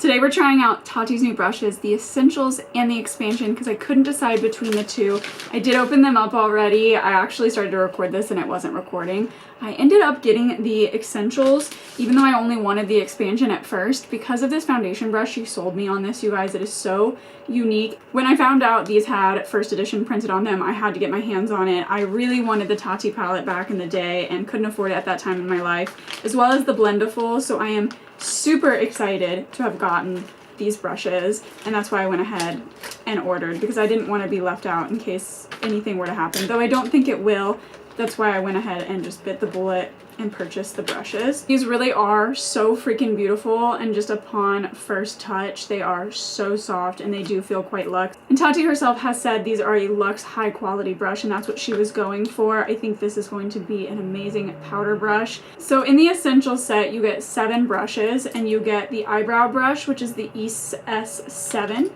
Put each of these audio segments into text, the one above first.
Today we're trying out Tati's new brushes, the Essentials and the Expansion, because I couldn't decide between the two. I did open them up already. I actually started to record this and it wasn't recording. I ended up getting the Essentials, even though I only wanted the Expansion at first. Because of this foundation brush, she sold me on this, you guys. It is so unique. When I found out these had first edition printed on them, I had to get my hands on it. I really wanted the Tati palette back in the day and couldn't afford it at that time in my life, as well as the Blendiful, so I am super excited to have gotten these brushes, and that's why I went ahead and ordered, because I didn't want to be left out in case anything were to happen, though I don't think it will. That's why I went ahead and just bit the bullet and purchased the brushes. These really are so freaking beautiful, and just upon first touch they are so soft and they do feel quite luxe. And Tati herself has said these are a luxe high quality brush, and that's what she was going for. I think this is going to be an amazing powder brush. So in the Essential set you get 7 brushes, and you get the eyebrow brush, which is the ES7.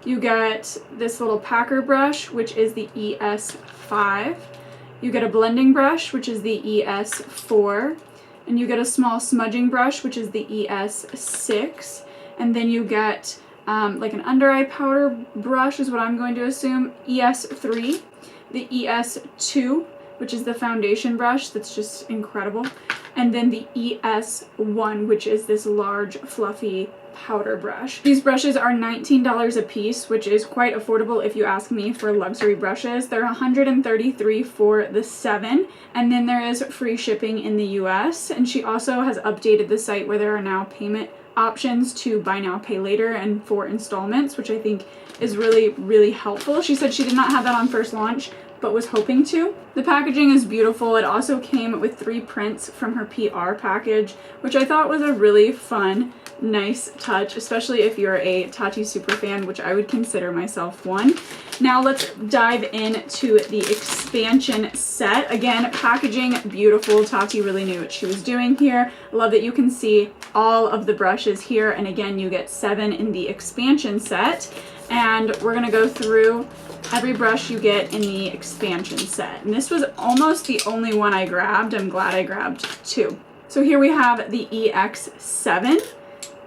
You get this little packer brush, which is the ES5. You get a blending brush, which is the ES4, and you get a small smudging brush, which is the ES6, and then you get like an under eye powder brush is what I'm going to assume, ES3, the ES2, which is the foundation brush that's just incredible, and then the ES1, which is this large fluffy powder brush. These brushes are $19 a piece, which is quite affordable if you ask me for luxury brushes. They're $133 for the 7, and then there is free shipping in the US. And she also has updated the site where there are now payment options to buy now, pay later, and for installments, which I think is really, really helpful. She said she did not have that on first launch, but was hoping to. The packaging is beautiful. It also came with 3 prints from her PR package, which I thought was a really fun, nice touch, especially if you're a Tati super fan, which I would consider myself one. Now let's dive into the Expansion set. Again, packaging beautiful. Tati really knew what she was doing here. I love that you can see all of the brushes here, and again you get 7 in the Expansion set, and we're gonna go through every brush you get in the Expansion set. And this was almost the only one I grabbed. I'm glad I grabbed 2. So here we have the EX7,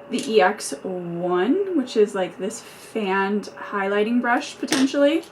the EX1, which is like this fanned highlighting brush potentially.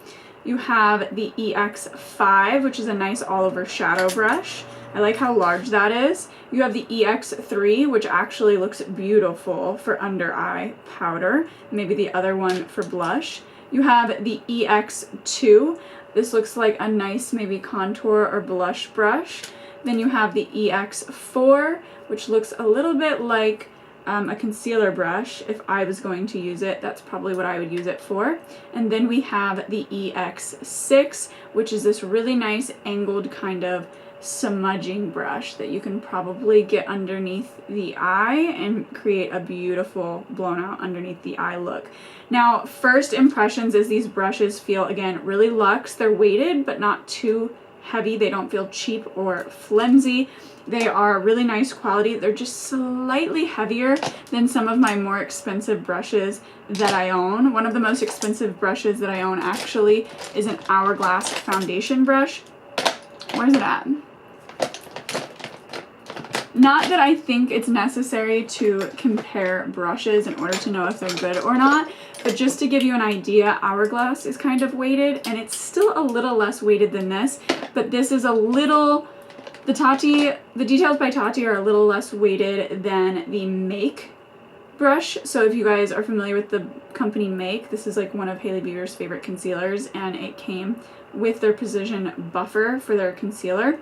You have the EX5, which is a nice all over shadow brush. I like how large that is. You have the EX3, which actually looks beautiful for under eye powder. Maybe the other one for blush. You have the EX2. This looks like a nice maybe contour or blush brush. Then you have the EX4, which looks a little bit like a concealer brush. If I was going to use it, that's probably what I would use it for. And then we have the EX6, which is this really nice angled kind of smudging brush that you can probably get underneath the eye and create a beautiful blown out underneath the eye look. Now, first impressions is these brushes feel, again, really luxe. They're weighted, but not too heavy. They don't feel cheap or flimsy. They are really nice quality. They're just slightly heavier than some of my more expensive brushes that I own. One of the most expensive brushes that I own actually is an Hourglass foundation brush. Where's it at? Not that I think it's necessary to compare brushes in order to know if they're good or not, but just to give you an idea, Hourglass is kind of weighted, and it's still a little less weighted than this, but this is a little, the details by Tati are a little less weighted than the Make brush. So if you guys are familiar with the company Make, this is like one of Hailey Bieber's favorite concealers, and it came with their precision buffer for their concealer.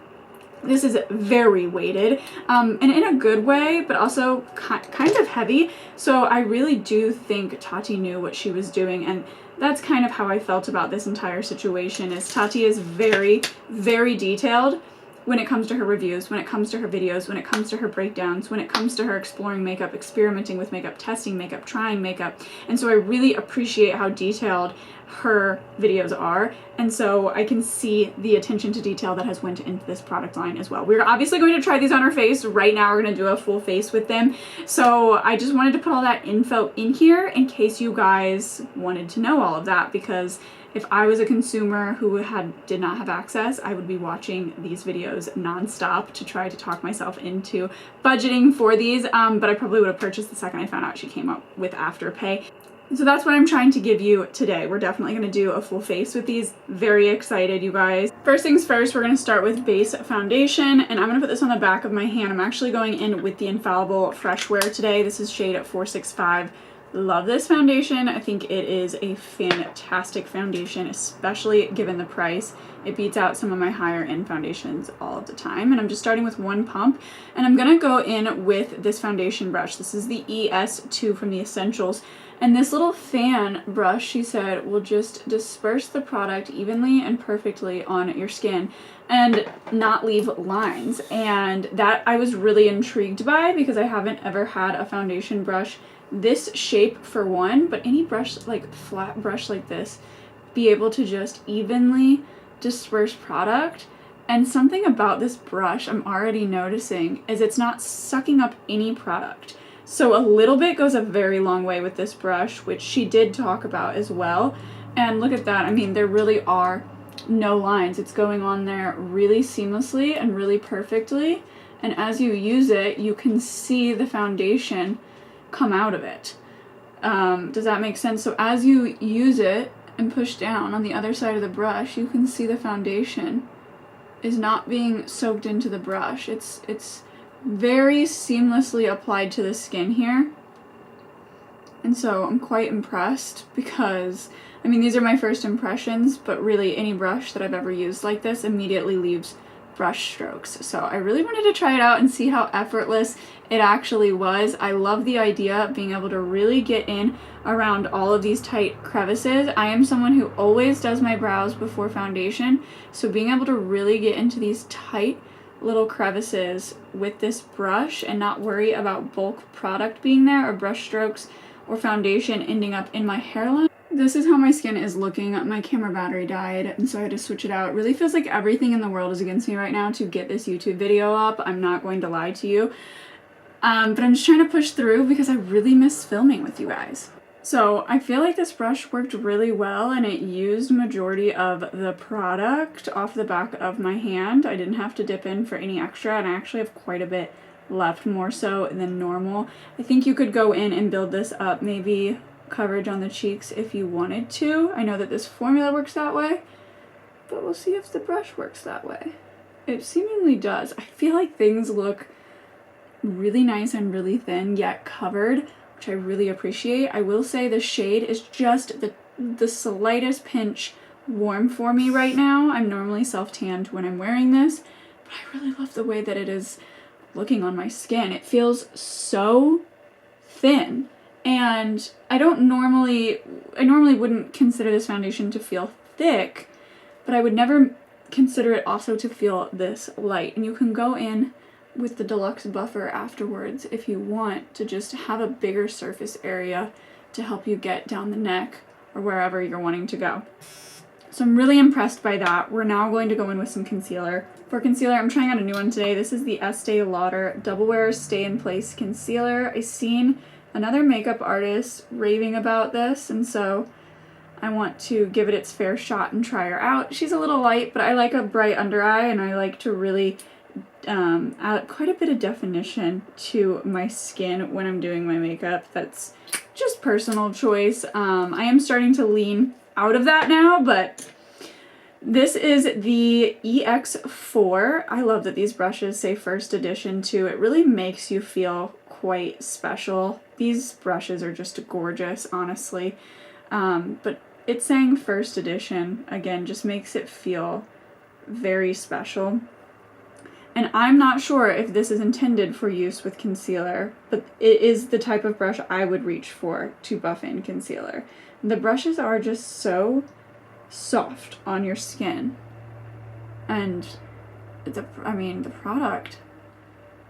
This is very weighted, and in a good way, but also kind of heavy. So I really do think Tati knew what she was doing, and that's kind of how I felt about this entire situation. Is Tati is very, very detailed when it comes to her reviews, when it comes to her videos, when it comes to her breakdowns, when it comes to her exploring makeup, experimenting with makeup, testing makeup, trying makeup. And so I really appreciate how detailed her videos are, and so I can see the attention to detail that has went into this product line as well. We're obviously going to try these on her face. Right now we're going to do a full face with them, so I just wanted to put all that info in here in case you guys wanted to know all of that, because if I was a consumer who did not have access, I would be watching these videos nonstop to try to talk myself into budgeting for these, but I probably would have purchased the second I found out she came up with Afterpay. So that's what I'm trying to give you today. We're definitely going to do a full face with these. Very excited, you guys. First things first, we're going to start with base foundation, and I'm going to put this on the back of my hand. I'm actually going in with the Infallible Fresh Wear today. This is shade 465. Love this foundation. I think it is a fantastic foundation, especially given the price. It beats out some of my higher end foundations all of the time. And I'm just starting with one pump, and I'm going to go in with this foundation brush. This is the ES2 from the Essentials. And this little fan brush, she said, will just disperse the product evenly and perfectly on your skin and not leave lines. And that I was really intrigued by because I haven't ever had a foundation brush this shape for one, but any brush, like flat brush like this, be able to just evenly disperse product. And something about this brush I'm already noticing is it's not sucking up any product. So a little bit goes a very long way with this brush, which she did talk about as well. And look at that. I mean, there really are no lines. It's going on there really seamlessly and really perfectly. And as you use it, you can see the foundation come out of it. Does that make sense? So as you use it and push down on the other side of the brush, you can see the foundation is not being soaked into the brush. It's very seamlessly applied to the skin here. And so I'm quite impressed because, I mean, these are my first impressions, but really any brush that I've ever used like this immediately leaves brush strokes. So I really wanted to try it out and see how effortless it actually was. I love the idea of being able to really get in around all of these tight crevices. I am someone who always does my brows before foundation, so being able to really get into these tight little crevices with this brush and not worry about bulk product being there or brush strokes or foundation ending up in my hairline. This is how my skin is looking. My camera battery died, and so I had to switch it out. It really feels like everything in the world is against me right now to get this YouTube video up. I'm not going to lie to you. But I'm just trying to push through because I really miss filming with you guys. So I feel like this brush worked really well, and it used majority of the product off the back of my hand. I didn't have to dip in for any extra, and I actually have quite a bit left, more so than normal. I think you could go in and build this up, maybe coverage on the cheeks if you wanted to. I know that this formula works that way, but we'll see if the brush works that way. It seemingly does. I feel like things look really nice and really thin, yet covered, which I really appreciate. I will say the shade is just the slightest pinch warm for me right now. I'm normally self-tanned when I'm wearing this, but I really love the way that it is looking on my skin. It feels so thin, and I normally wouldn't consider this foundation to feel thick, but I would never consider it also to feel this light. And you can go in with the Deluxe Buffer afterwards if you want to just have a bigger surface area to help you get down the neck or wherever you're wanting to go. So I'm really impressed by that. We're now going to go in with some concealer. For concealer, I'm trying out a new one today. This is the Estee Lauder Double Wear Stay in Place Concealer. I seen another makeup artist raving about this, and so I want to give it its fair shot and try her out. She's a little light, but I like a bright under eye, and I like to really add quite a bit of definition to my skin when I'm doing my makeup. That's just personal choice. I am starting to lean out of that now, but this is the EX4. I love that these brushes say first edition too. It really makes you feel quite special. These brushes are just gorgeous, honestly. But it's saying first edition, again, just makes it feel very special. And I'm not sure if this is intended for use with concealer, but it is the type of brush I would reach for to buff in concealer. The brushes are just so soft on your skin. And the product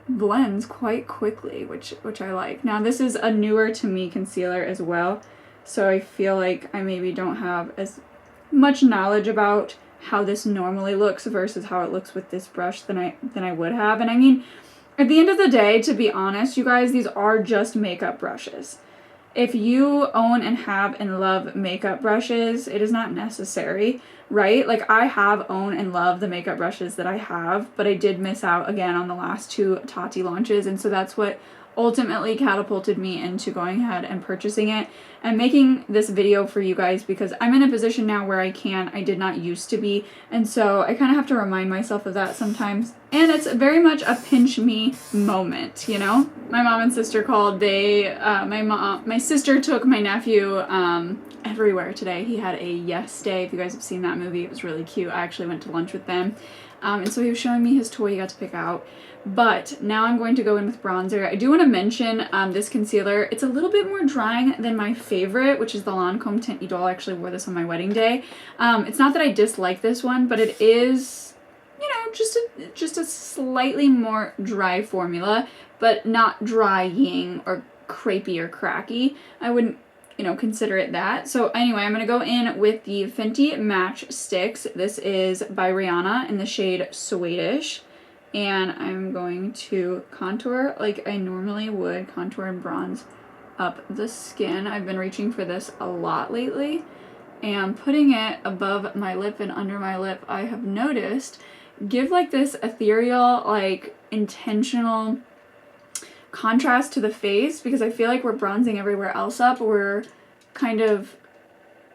blends quite quickly, which I like. Now this is a newer to me concealer as well, so I feel like I maybe don't have as much knowledge about how this normally looks versus how it looks with this brush than I would have. And I mean, at the end of the day, to be honest, you guys, these are just makeup brushes. if you own and have and love makeup brushes, it is not necessary, right? Like, I have own and love the makeup brushes that I have, but I did miss out again on the last 2 Tati launches, and so that's what ultimately catapulted me into going ahead and purchasing it and making this video for you guys, because I'm in a position now where I did not used to be, and so I kind of have to remind myself of that sometimes, and it's very much a pinch me moment, you know? My mom and sister called. My sister took my nephew everywhere today. He had a Yes Day. If you guys have seen that movie, it was really cute. I actually went to lunch with them. And so he was showing me his toy he got to pick out. But now I'm going to go in with bronzer. I do want to mention this concealer. It's a little bit more drying than my favorite, which is the Lancome Tint Idole. I actually wore this on my wedding day. It's not that I dislike this one, but it is, you know, just a slightly more dry formula, but not drying or crepey or cracky. I wouldn't, you know, consider it that. So anyway, I'm going to go in with the Fenty Match Sticks. This is by Rihanna in the shade Swedish. And I'm going to contour like I normally would, contour and bronze up the skin. I've been reaching for this a lot lately. And putting it above my lip and under my lip, I have noticed, give like this ethereal, like intentional contrast to the face, because I feel like we're bronzing everywhere else up. We're kind of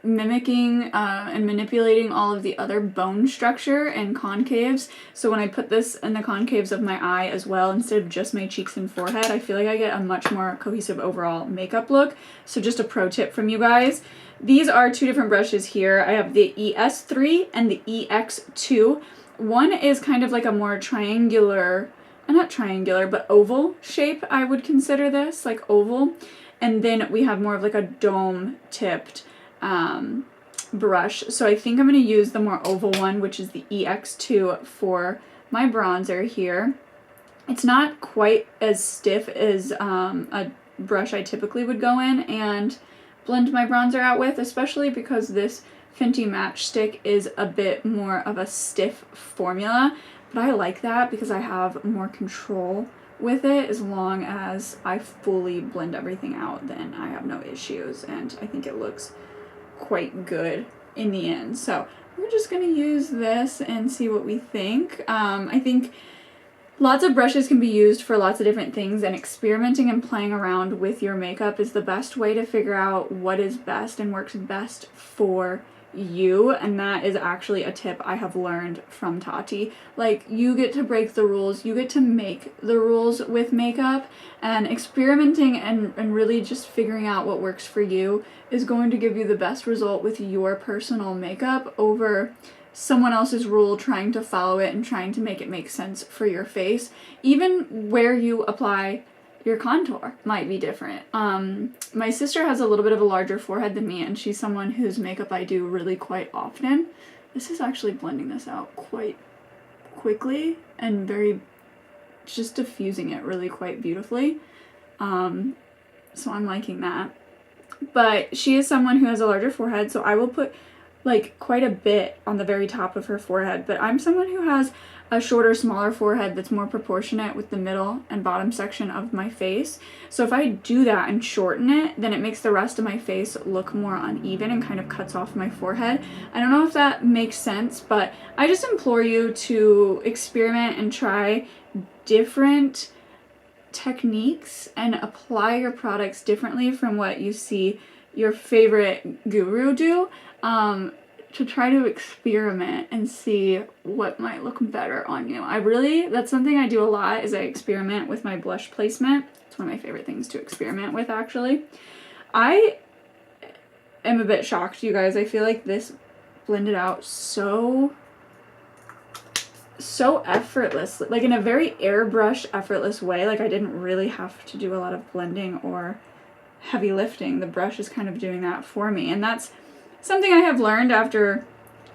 mimicking and manipulating all of the other bone structure and concaves. So when I put this in the concaves of my eye as well, instead of just my cheeks and forehead, I feel like I get a much more cohesive overall makeup look. So just a pro tip from you guys. These are 2 different brushes here. I have the ES3 and the EX2. One is kind of like a more triangular, not triangular, but oval shape, I would consider this, like oval. And then we have more of like a dome tipped brush. So I think I'm going to use the more oval one, which is the EX2 for my bronzer here. It's not quite as stiff as a brush I typically would go in and blend my bronzer out with, especially because this Fenty Match Stick is a bit more of a stiff formula. But I like that because I have more control with it. As long as I fully blend everything out, then I have no issues, and I think it looks quite good in the end. So we're just going to use this and see what we think. I think lots of brushes can be used for lots of different things, and experimenting and playing around with your makeup is the best way to figure out what is best and works best for you. And that is actually a tip I have learned from Tati. Like, you get to break the rules, you get to make the rules with makeup, and experimenting and really just figuring out what works for you is going to give you the best result with your personal makeup over someone else's rule, trying to follow it and trying to make it make sense for your face. Even where you apply your contour might be different. My sister has a little bit of a larger forehead than me, and she's someone whose makeup I do really quite often. This is actually blending this out quite quickly and very, just diffusing it really quite beautifully. So I'm liking that. But she is someone who has a larger forehead, so I will put like quite a bit on the very top of her forehead. But I'm someone who has a shorter, smaller forehead that's more proportionate with the middle and bottom section of my face. So if I do that and shorten it, then it makes the rest of my face look more uneven and kind of cuts off my forehead. I don't know if that makes sense, but I just implore you to experiment and try different techniques and apply your products differently from what you see your favorite guru do, to try to experiment and see what might look better on you. That's something I do a lot, is I experiment with my blush placement. It's one of my favorite things to experiment with, actually. I am a bit shocked, you guys. I feel like this blended out so effortless, like in a very airbrush effortless way. Like, I didn't really have to do a lot of blending or heavy lifting. The brush is kind of doing that for me, and that's something I have learned after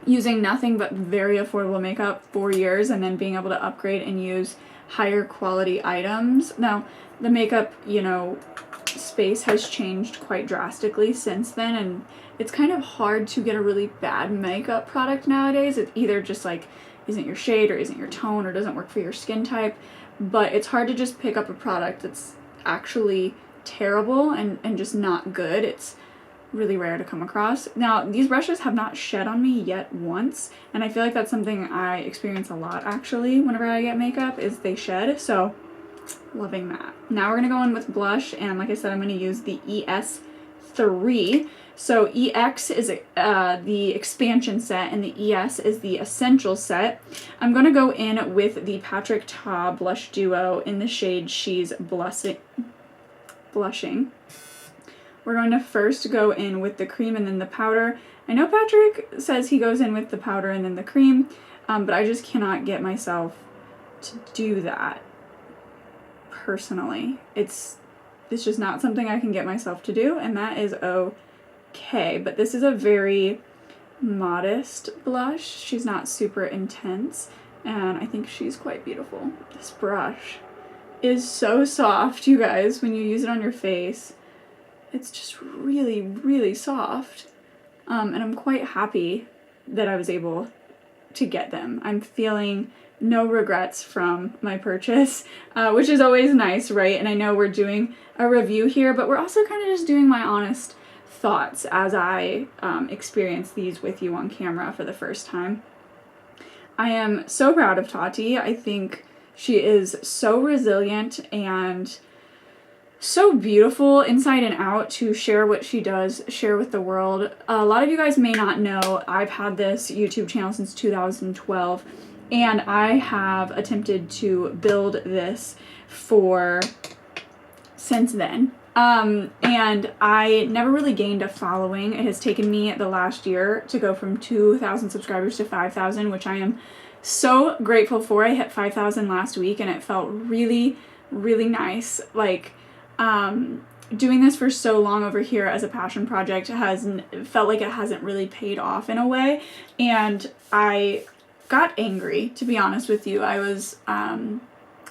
using nothing but very affordable makeup for years and then being able to upgrade and use higher quality items. Now, the makeup, you know, space has changed quite drastically since then, and it's kind of hard to get a really bad makeup product nowadays. It either just like isn't your shade or isn't your tone or doesn't work for your skin type, but it's hard to just pick up a product that's actually terrible and just not good. It's really rare to come across. Now, these brushes have not shed on me yet once, and I feel like that's something I experience a lot actually whenever I get makeup, is they shed, so loving that. Now we're gonna go in with blush, and like I said, I'm gonna use the ES3. So EX is the expansion set, and the ES is the essential set. I'm gonna go in with the Patrick Ta Blush Duo in the shade She's Blushing. We're going to first go in with the cream and then the powder. I know Patrick says he goes in with the powder and then the cream, but I just cannot get myself to do that personally. It's just not something I can get myself to do, and that is okay. But this is a very modest blush. She's not super intense, and I think she's quite beautiful. This brush is so soft, you guys, when you use it on your face. It's just really, really soft. And I'm quite happy that I was able to get them. I'm feeling no regrets from my purchase, which is always nice, right? And I know we're doing a review here, but we're also kind of just doing my honest thoughts as I experience these with you on camera for the first time. I am so proud of Tati. I think she is so resilient and so beautiful inside and out to share what she does, share with the world. A lot of you guys may not know, I've had this YouTube channel since 2012, and I have attempted to build this since then. And I never really gained a following. It has taken me the last year to go from 2,000 subscribers to 5,000, which I am so grateful for. I hit 5,000 last week, and it felt really, really nice. Like, doing this for so long over here as a passion project felt like it hasn't really paid off in a way, and I got angry, to be honest with you. I was a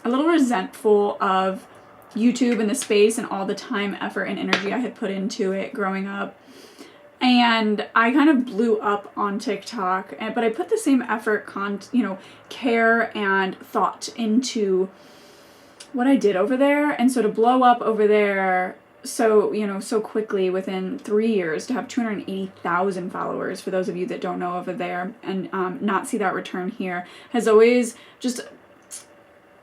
little resentful of YouTube and the space and all the time, effort, and energy I had put into it growing up, and I kind of blew up on TikTok, but I put the same effort, care and thought into what I did over there. And so to blow up over there so quickly within 3 years, to have 280,000 followers, for those of you that don't know, over there, and not see that return here, has always just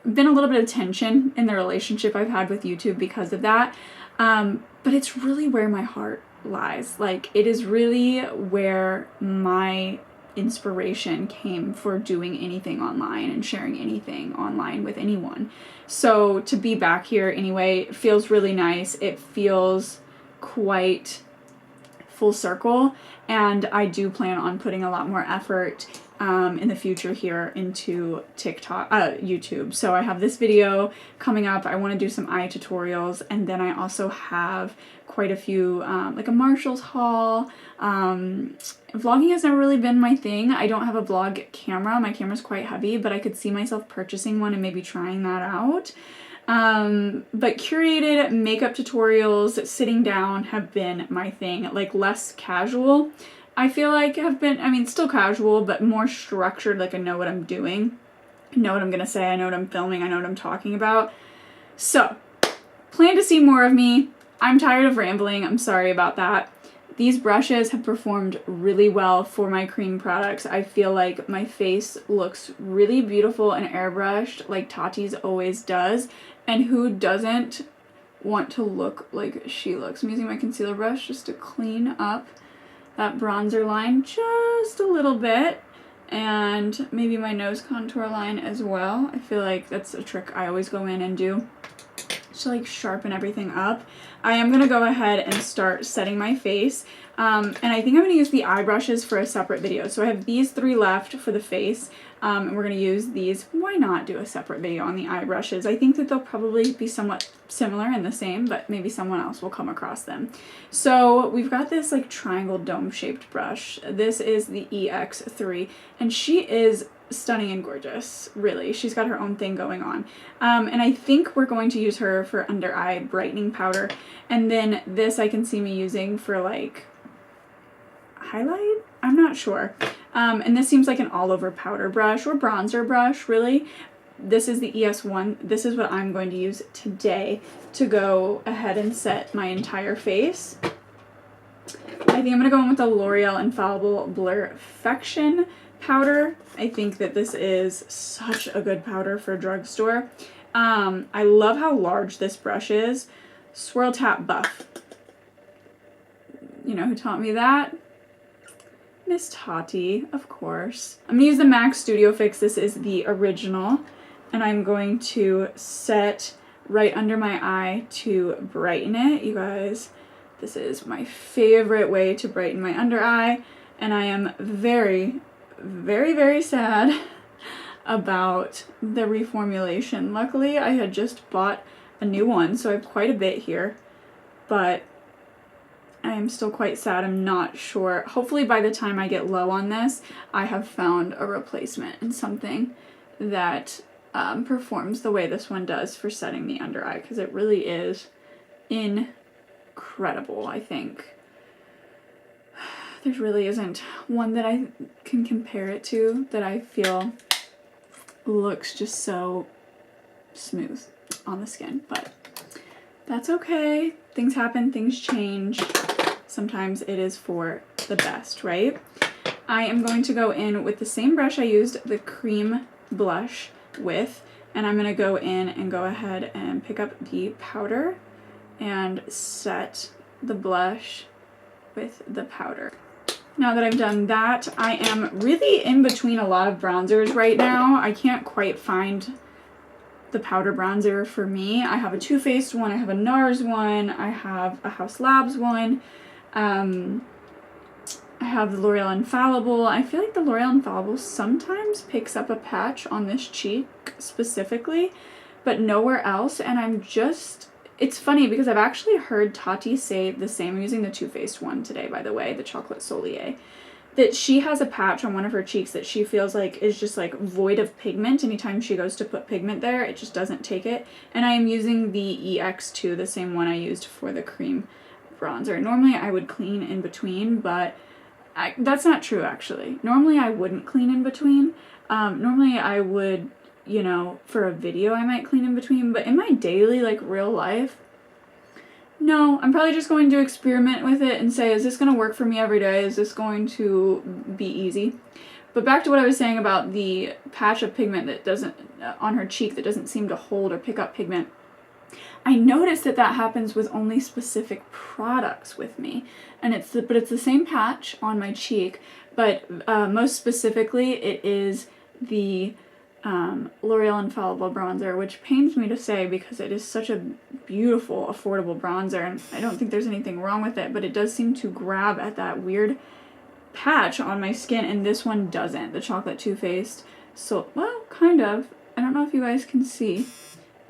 been a little bit of tension in the relationship I've had with YouTube because of that. But it's really where my heart lies. Like, it is really where my inspiration came for doing anything online and sharing anything online with anyone. So to be back here anyway feels really nice. It feels quite full circle, and I do plan on putting a lot more effort in the future here into YouTube. So I have this video coming up. I want to do some eye tutorials, and then I also have quite a few, like a Marshall's haul. Vlogging has never really been my thing. I don't have a vlog camera. My camera's quite heavy, but I could see myself purchasing one and maybe trying that out. But curated makeup tutorials, sitting down, have been my thing. Like, less casual, I feel like have been, I mean, still casual, but more structured. Like, I know what I'm doing. I know what I'm gonna say. I know what I'm filming. I know what I'm talking about. So, plan to see more of me. I'm tired of rambling. I'm sorry about that. These brushes have performed really well for my cream products. I feel like my face looks really beautiful and airbrushed, like Tati's always does. And who doesn't want to look like she looks? I'm using my concealer brush just to clean up that bronzer line just a little bit, and maybe my nose contour line as well. I feel like that's a trick I always go in and do to like sharpen everything up. I am going to go ahead and start setting my face, and I think I'm going to use the eye brushes for a separate video. So I have these 3 left for the face, and we're going to use these. Why not do a separate video on the eye brushes? I think that they'll probably be somewhat similar and the same, but maybe someone else will come across them. So we've got this like triangle dome shaped brush. This is the EX3, and she is stunning and gorgeous, really. She's got her own thing going on. And I think we're going to use her for under eye brightening powder. And then this I can see me using for like highlight? I'm not sure. And this seems like an all over powder brush or bronzer brush, really. this is the ES1. This is what I'm going to use today to go ahead and set my entire face. I think I'm going to go in with the L'Oreal Infallible Blurfection powder. I think that this is such a good powder for a drugstore. I love how large this brush is. Swirl Tap Buff. You know who taught me that? Miss Tati, of course. I'm going to use the MAC Studio Fix. This is the original. And I'm going to set right under my eye to brighten it. You guys, this is my favorite way to brighten my under eye. And I am very, very, very sad about the reformulation. Luckily, I had just bought a new one, so I have quite a bit here. But I am still quite sad. I'm not sure. Hopefully by the time I get low on this, I have found a replacement and something that performs the way this one does for setting the under eye, because it really is incredible, I think. There really isn't one that I can compare it to that I feel looks just so smooth on the skin, but that's okay. Things happen, things change. Sometimes it is for the best, right? I am going to go in with the same brush I used the cream blush with, and I'm going to go in and go ahead and pick up the powder and set the blush with the powder. Now that I've done that, I am really in between a lot of bronzers right now. I can't quite find the powder bronzer for me. I have a Too Faced one, I have a NARS one, I have a Haus Labs one, I have the L'Oreal Infallible. I feel like the L'Oreal Infallible sometimes picks up a patch on this cheek specifically, but nowhere else, and I'm just... It's funny because I've actually heard Tati say the same. I'm using the Too Faced one today, by the way, the Chocolate Solier, that she has a patch on one of her cheeks that she feels like is just like void of pigment. Anytime she goes to put pigment there, it just doesn't take it. And I am using the EX2, the same one I used for the cream bronzer. Normally I would clean in between, but that's not true actually. Normally I wouldn't clean in between. Normally I would... You know, for a video I might clean in between, but in my daily, like, real life, no, I'm probably just going to experiment with it and say, is this going to work for me every day? Is this going to be easy? But back to what I was saying about the patch of pigment that doesn't, on her cheek, that doesn't seem to hold or pick up pigment. I noticed that that happens with only specific products with me, and it's the same patch on my cheek, but most specifically it is the L'Oreal Infallible bronzer, which pains me to say because it is such a beautiful, affordable bronzer, and I don't think there's anything wrong with it, but it does seem to grab at that weird patch on my skin, and this one doesn't. The Chocolate Too Faced, so, well, kind of. I don't know if you guys can see,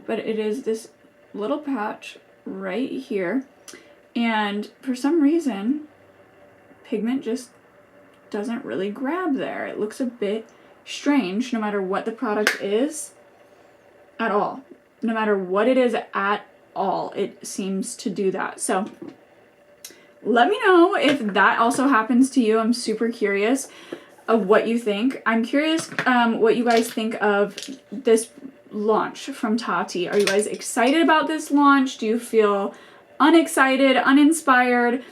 but it is this little patch right here, and for some reason, pigment just doesn't really grab there. It looks a bit strange no matter what the product is at all. No matter what it is at all, it seems to do that. So let me know if that also happens to you. I'm super curious of what you think. I'm curious what you guys think of this launch from Tati. Are you guys excited about this launch? Do you feel unexcited, uninspired?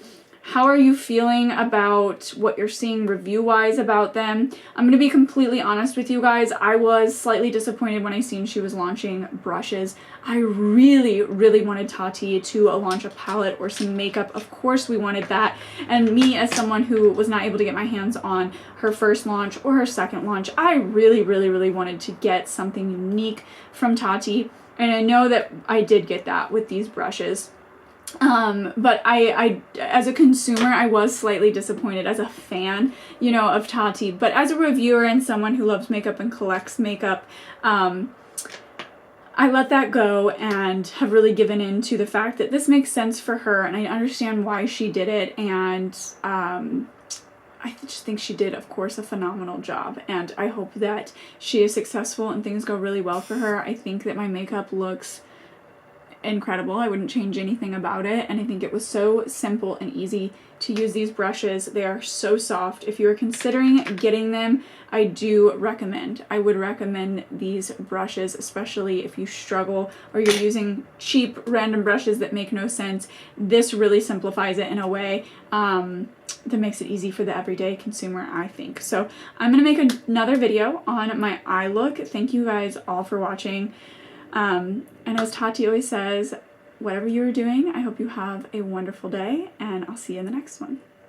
How are you feeling about what you're seeing review-wise about them? I'm going to be completely honest with you guys. I was slightly disappointed when I seen she was launching brushes. I really, really wanted Tati to launch a palette or some makeup. Of course we wanted that. And me, as someone who was not able to get my hands on her first launch or her second launch, I really, really, really wanted to get something unique from Tati. And I know that I did get that with these brushes. But I, as a consumer, I was slightly disappointed. As a fan, you know, of Tati, but as a reviewer and someone who loves makeup and collects makeup, I let that go and have really given in to the fact that this makes sense for her, and I understand why she did it, and, I just think she did, of course, a phenomenal job, and I hope that she is successful and things go really well for her. I think that my makeup looks incredible. I wouldn't change anything about it, and I think it was so simple and easy to use these brushes. They are so soft. If you are considering getting them, I would recommend these brushes, especially if you struggle or you're using cheap random brushes that make no sense. This really simplifies it in a way that makes it easy for the everyday consumer, I think. So I'm gonna make another video on my eye look. Thank you guys all for watching. And as Tati always says, whatever you are doing, I hope you have a wonderful day, and I'll see you in the next one.